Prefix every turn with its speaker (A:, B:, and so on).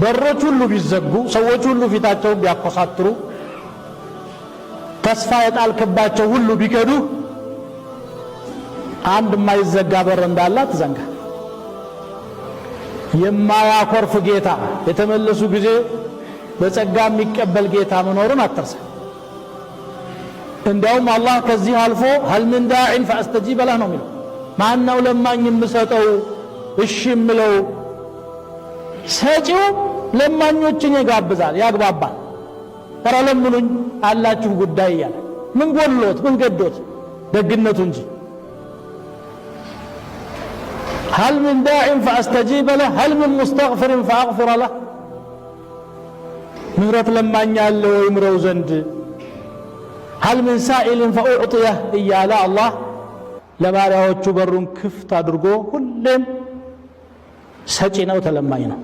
A: በሮች ሁሉ ቢዘጉ ሰዎች ሁሉ ፊታቸውን ቢያኮሳትሩ ተስፋ የጣልክባቸው ሁሉ ቢከዱ አንድ የማይዘጋ በር እንዳላት ዘንጋ። የማያኮርፍ ጌታ የተመለሱ ጊዜ በጸጋ የሚቀበል ጌታ መኖሩን አትርሳ። እንዲያውም አላህ ከዚህ አልፎ هل من داع فاستجيب له ነው የሚለው። ማነው ለማኝ የምሰጠው እሺ የምለው? ሰጪው ለማኞችን ይጋብዛል ያግባባል። ተረለምኑኝ አላችሁ ጉዳይ ያለ ምን ጎሎት ምን ገዶት ደግነቱ እንጂ هل من داع فاستجيب له هل من مستغفر فاغفر له ምህረት ለማኝ አለ ወይ ምረው ዘንድ هل من سائل فاعطيه እያለ አላህ ለባሪያዎቹ በሩን ክፍት አድርጎ ሁሌም ሰጪ ነው ተለማኝ ነው።